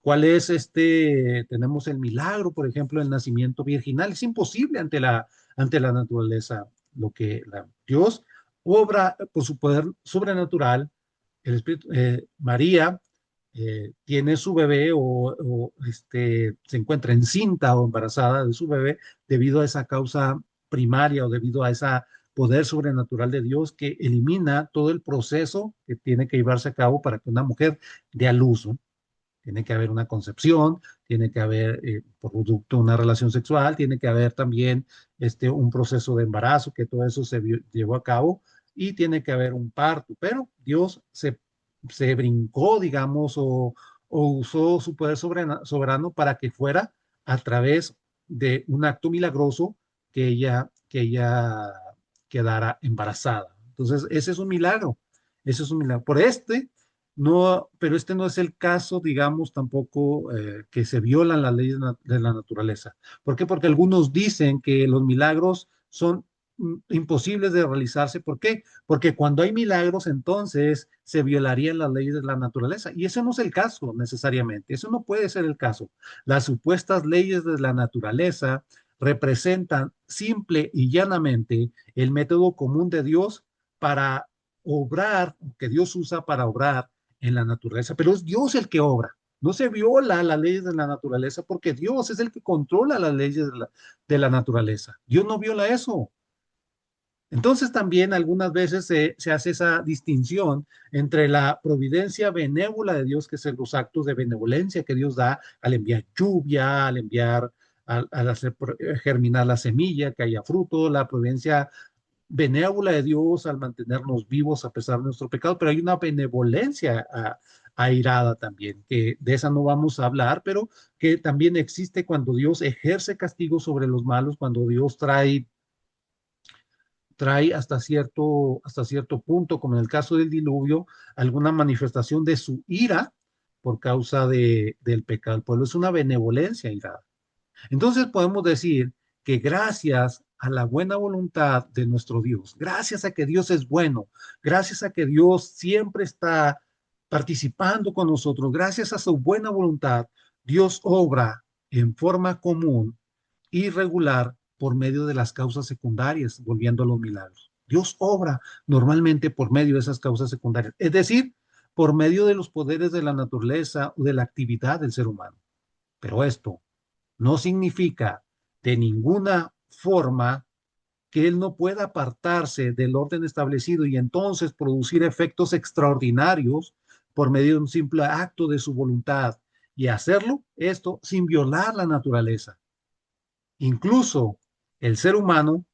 ¿Cuál es tenemos el milagro, por ejemplo, el nacimiento virginal? Es imposible ante la naturaleza. Dios obra por su poder sobrenatural. El Espíritu, María tiene su bebé se encuentra encinta o embarazada de su bebé debido a esa causa primaria o debido a ese poder sobrenatural de Dios que elimina todo el proceso que tiene que llevarse a cabo para que una mujer dé a luz, ¿no? Tiene que haber una concepción, tiene que haber producto una relación sexual, tiene que haber también un proceso de embarazo, que todo eso llevó a cabo, y tiene que haber un parto. Pero Dios se brincó, digamos, o usó su poder soberano para que fuera a través de un acto milagroso que ella quedara embarazada. Entonces, ese es un milagro. Ese es un milagro. No, pero este no es el caso, digamos, tampoco que se violan las leyes de la naturaleza. ¿Por qué? Porque algunos dicen que los milagros son imposibles de realizarse. ¿Por qué? Porque cuando hay milagros, entonces se violarían las leyes de la naturaleza. Y ese no es el caso necesariamente. Eso no puede ser el caso. Las supuestas leyes de la naturaleza representan simple y llanamente el método común de Dios para obrar, que Dios usa para obrar en la naturaleza, pero es Dios el que obra. No se viola las leyes de la naturaleza porque Dios es el que controla las leyes de la naturaleza. Dios no viola eso. Entonces también algunas veces se hace esa distinción entre la providencia benévola de Dios, que son los actos de benevolencia que Dios da al enviar lluvia, al enviar, al hacer germinar la semilla, que haya fruto, la providencia benévola de Dios al mantenernos vivos a pesar de nuestro pecado, pero hay una benevolencia airada también, que de esa no vamos a hablar, pero que también existe cuando Dios ejerce castigo sobre los malos, cuando Dios trae hasta cierto punto, como en el caso del diluvio, alguna manifestación de su ira por causa del pecado del pueblo. Es una benevolencia irada. Entonces podemos decir que gracias a la buena voluntad de nuestro Dios, gracias a que Dios es bueno, gracias a que Dios siempre está participando con nosotros, gracias a su buena voluntad, Dios obra en forma común y regular por medio de las causas secundarias, volviendo a los milagros. Dios obra normalmente por medio de esas causas secundarias, es decir, por medio de los poderes de la naturaleza o de la actividad del ser humano. Pero esto no significa de ninguna forma que él no pueda apartarse del orden establecido y entonces producir efectos extraordinarios por medio de un simple acto de su voluntad y hacerlo esto sin violar la naturaleza. Incluso el ser humano,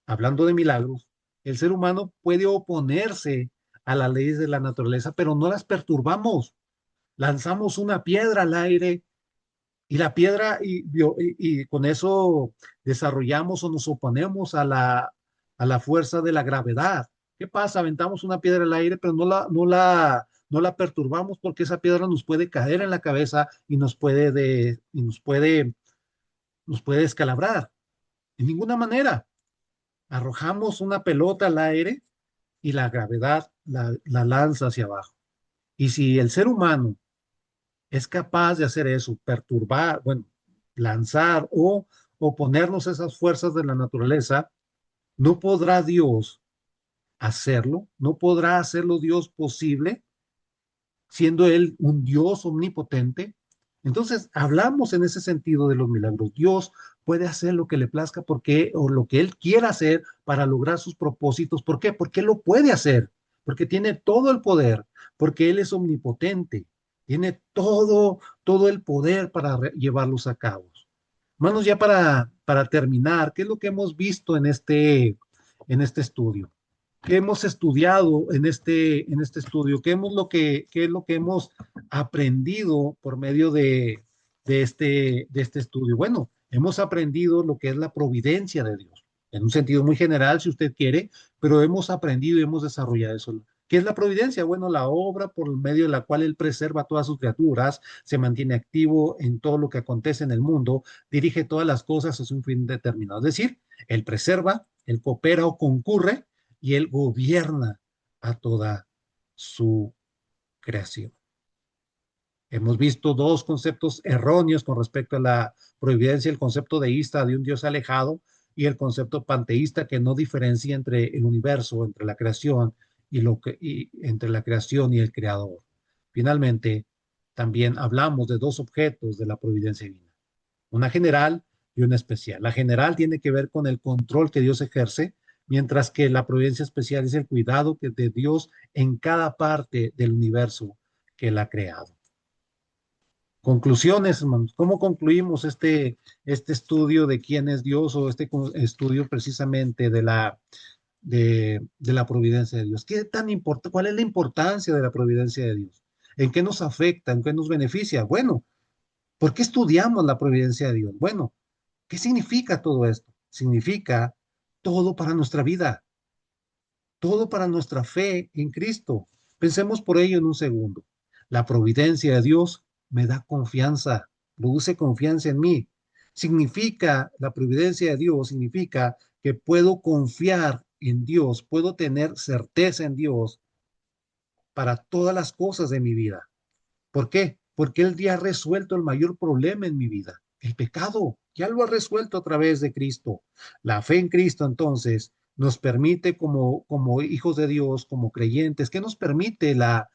hablando de milagros, el ser humano puede oponerse a las leyes de la naturaleza, pero no las perturbamos. Lanzamos una piedra al aire y la piedra, y con eso desarrollamos o nos oponemos a la fuerza de la gravedad. ¿Qué pasa? Aventamos una piedra al aire, pero no la perturbamos porque esa piedra nos puede caer en la cabeza y nos puede descalabrar. De ninguna manera. Arrojamos una pelota al aire y la gravedad la lanza hacia abajo. Y si el ser humano es capaz de hacer eso, perturbar, bueno, lanzar o oponernos a esas fuerzas de la naturaleza, no podrá Dios hacerlo, no podrá hacerlo Dios posible, siendo Él un Dios omnipotente. Entonces, hablamos en ese sentido de los milagros. Dios puede hacer lo que le plazca porque, o lo que Él quiera hacer para lograr sus propósitos. ¿Por qué? Porque Él lo puede hacer, porque tiene todo el poder, porque Él es omnipotente, tiene todo el poder para llevarlos a cabo. Hermanos, ya para terminar, ¿qué es lo que hemos visto en este estudio? ¿Qué hemos estudiado en este estudio? ¿Qué es lo que hemos aprendido por medio de este estudio? Bueno, hemos aprendido lo que es la providencia de Dios, en un sentido muy general, si usted quiere, pero hemos aprendido y hemos desarrollado eso. ¿Qué es la providencia? Bueno, la obra por medio de la cual Él preserva a todas sus criaturas, se mantiene activo en todo lo que acontece en el mundo, dirige todas las cosas hacia un fin determinado. Es decir, Él preserva, Él coopera o concurre y Él gobierna a toda su creación. Hemos visto dos conceptos erróneos con respecto a la providencia, el concepto deísta de un Dios alejado y el concepto panteísta que no diferencia entre el universo, entre la creación y entre la creación y el creador. Finalmente, también hablamos de dos objetos de la providencia divina, una general y una especial. La general tiene que ver con el control que Dios ejerce, mientras que la providencia especial es el cuidado de Dios en cada parte del universo que Él ha creado. Conclusiones, hermanos. ¿Cómo concluimos este estudio de quién es Dios o este estudio precisamente de la providencia de Dios? ¿Qué tan importante, cuál es la importancia de la providencia de Dios? ¿En qué nos afecta? ¿En qué nos beneficia? Bueno, ¿por qué estudiamos la providencia de Dios? Bueno, ¿qué significa todo esto? Significa todo para nuestra vida, todo para nuestra fe en Cristo. Pensemos por ello en un segundo. La providencia de Dios me da confianza, produce confianza en mí. Significa, la providencia de Dios significa que puedo confiar en Dios, puedo tener certeza en Dios para todas las cosas de mi vida. ¿Por qué? Porque Él ya ha resuelto el mayor problema en mi vida, el pecado. Ya lo ha resuelto a través de Cristo. La fe en Cristo, entonces, nos permite como hijos de Dios, como creyentes, ¿qué nos permite la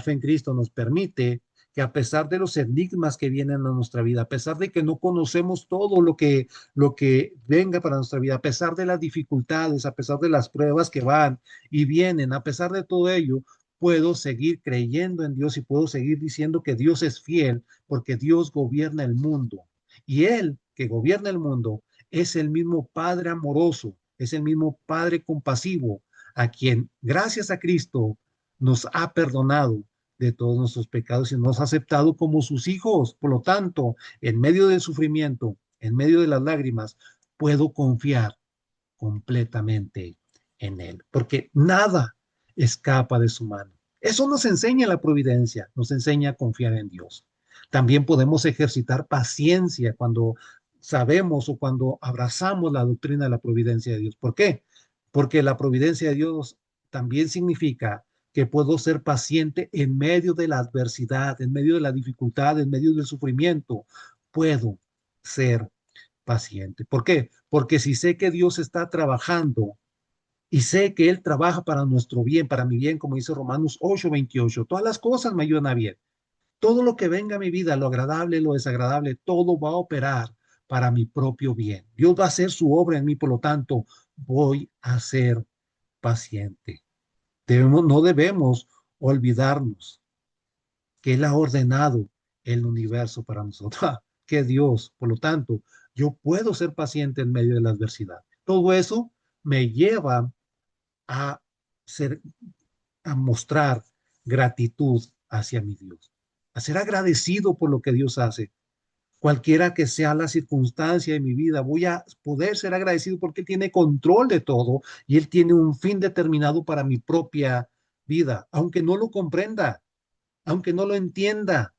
fe en Cristo? Nos permite que a pesar de los enigmas que vienen a nuestra vida, a pesar de que no conocemos todo lo que venga para nuestra vida, a pesar de las dificultades, a pesar de las pruebas que van y vienen, a pesar de todo ello, puedo seguir creyendo en Dios y puedo seguir diciendo que Dios es fiel porque Dios gobierna el mundo. Y Él que gobierna el mundo es el mismo Padre amoroso, es el mismo Padre compasivo, a quien, gracias a Cristo, nos ha perdonado de todos nuestros pecados y nos ha aceptado como sus hijos. Por lo tanto, en medio del sufrimiento, en medio de las lágrimas, puedo confiar completamente en Él, porque nada escapa de su mano. Eso nos enseña la providencia, nos enseña a confiar en Dios. También podemos ejercitar paciencia cuando sabemos o cuando abrazamos la doctrina de la providencia de Dios. ¿Por qué? Porque la providencia de Dios también significa que puedo ser paciente en medio de la adversidad, en medio de la dificultad, en medio del sufrimiento. Puedo ser paciente. ¿Por qué? Porque si sé que Dios está trabajando y sé que Él trabaja para nuestro bien, para mi bien, como dice Romanos 8:28, todas las cosas me ayudan a bien. Todo lo que venga a mi vida, lo agradable, lo desagradable, todo va a operar para mi propio bien. Dios va a hacer su obra en mí, por lo tanto, voy a ser paciente. No debemos olvidarnos que Él ha ordenado el universo para nosotros, que Dios, por lo tanto, yo puedo ser paciente en medio de la adversidad. Todo eso me lleva a ser, a mostrar gratitud hacia mi Dios, a ser agradecido por lo que Dios hace. Cualquiera que sea la circunstancia de mi vida, voy a poder ser agradecido porque Él tiene control de todo y Él tiene un fin determinado para mi propia vida, aunque no lo comprenda, aunque no lo entienda,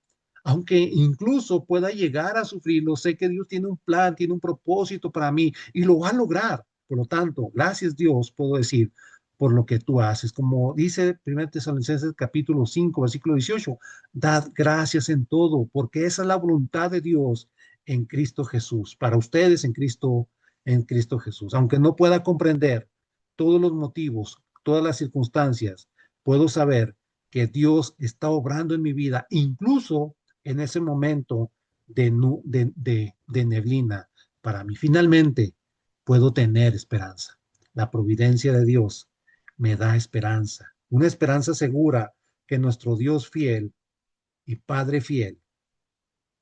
aunque incluso pueda llegar a sufrirlo, sé que Dios tiene un plan, tiene un propósito para mí y lo va a lograr. Por lo tanto, gracias Dios, puedo decir, por lo que tú haces. Como dice 1 Tesalonicenses capítulo 5, versículo 18, dad gracias en todo, porque esa es la voluntad de Dios en Cristo Jesús, para ustedes en Cristo Jesús. Aunque no pueda comprender todos los motivos, todas las circunstancias, puedo saber que Dios está obrando en mi vida, incluso en ese momento de neblina para mí. Finalmente, puedo tener esperanza. La providencia de Dios me da esperanza, una esperanza segura que nuestro Dios fiel y Padre fiel,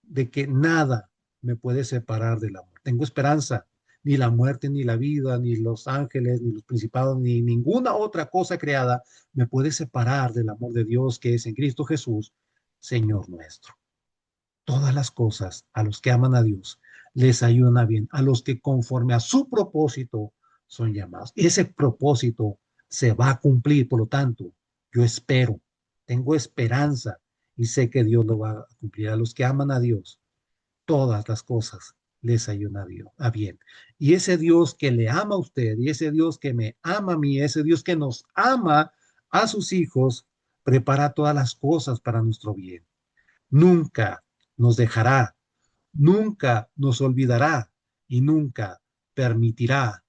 de que nada me puede separar del amor. Tengo esperanza, ni la muerte, ni la vida, ni los ángeles, ni los principados, ni ninguna otra cosa creada me puede separar del amor de Dios que es en Cristo Jesús, Señor nuestro. Todas las cosas a los que aman a Dios les ayudan a bien, a los que conforme a su propósito son llamados. Ese propósito se va a cumplir, por lo tanto, yo espero, tengo esperanza y sé que Dios lo va a cumplir. A los que aman a Dios, todas las cosas les ayudan a Dios, a bien. Y ese Dios que le ama a usted, y ese Dios que me ama a mí, ese Dios que nos ama a sus hijos, prepara todas las cosas para nuestro bien. Nunca nos dejará, nunca nos olvidará y nunca permitirá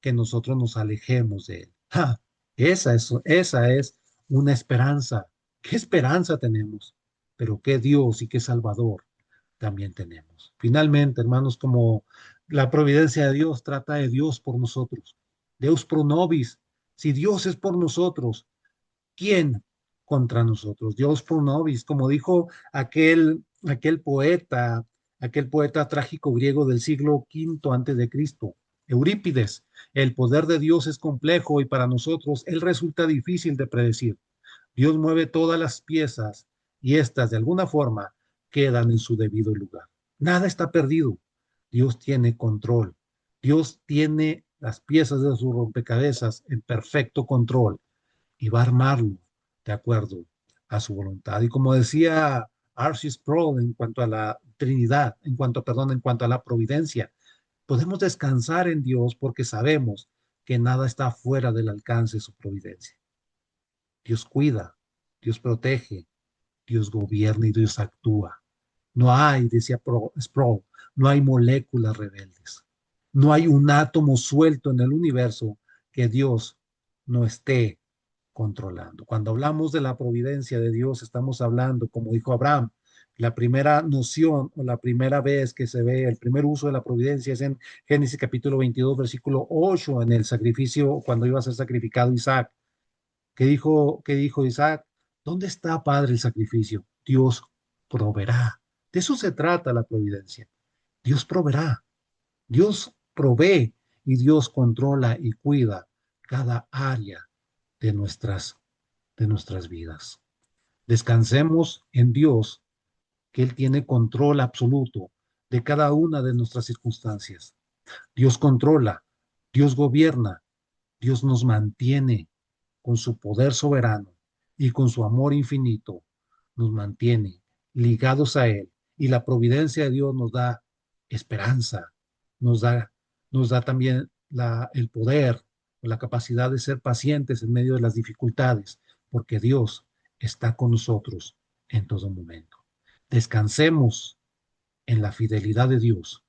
que nosotros nos alejemos de Él. ¡Ja! Esa es una esperanza. ¿Qué esperanza tenemos? Pero qué Dios y qué Salvador también tenemos. Finalmente, hermanos, como la providencia de Dios trata de Dios por nosotros. Deus pro nobis. Si Dios es por nosotros, ¿quién contra nosotros? Dios pro nobis, como dijo aquel poeta trágico griego del siglo V antes de Cristo, Eurípides. El poder de Dios es complejo y para nosotros él resulta difícil de predecir. Dios mueve todas las piezas y éstas de alguna forma quedan en su debido lugar. Nada está perdido. Dios tiene control. Dios tiene las piezas de su rompecabezas en perfecto control y va a armarlo de acuerdo a su voluntad. Y como decía R.C. Sproul en cuanto a la Trinidad, en cuanto a la providencia, podemos descansar en Dios porque sabemos que nada está fuera del alcance de su providencia. Dios cuida, Dios protege, Dios gobierna y Dios actúa. No hay, decía Sproul, no hay moléculas rebeldes. No hay un átomo suelto en el universo que Dios no esté controlando. Cuando hablamos de la providencia de Dios, estamos hablando, como dijo Abraham, la primera noción o la primera vez que se ve, el primer uso de la providencia es en Génesis capítulo 22, versículo 8, en el sacrificio, cuando iba a ser sacrificado Isaac. ¿Qué dijo Isaac? ¿Dónde está, Padre, el sacrificio? Dios proveerá. De eso se trata la providencia. Dios proveerá. Dios provee y Dios controla y cuida cada área de nuestras vidas. Descansemos en Dios, que Él tiene control absoluto de cada una de nuestras circunstancias. Dios controla, Dios gobierna, Dios nos mantiene con su poder soberano y con su amor infinito, nos mantiene ligados a Él. Y la providencia de Dios nos da esperanza, nos da, nos da también el poder, la capacidad de ser pacientes en medio de las dificultades, porque Dios está con nosotros en todo momento. Descansemos en la fidelidad de Dios,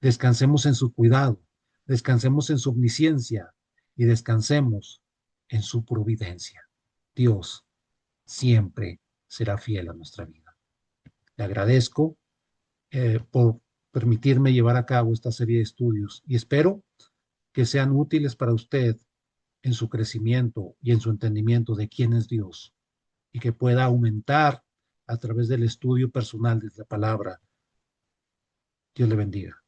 descansemos en su cuidado, descansemos en su omnisciencia y descansemos en su providencia. Dios siempre será fiel a nuestra vida. Le agradezco por permitirme llevar a cabo esta serie de estudios y espero que sean útiles para usted en su crecimiento y en su entendimiento de quién es Dios y que pueda aumentar a través del estudio personal de la palabra. Dios le bendiga.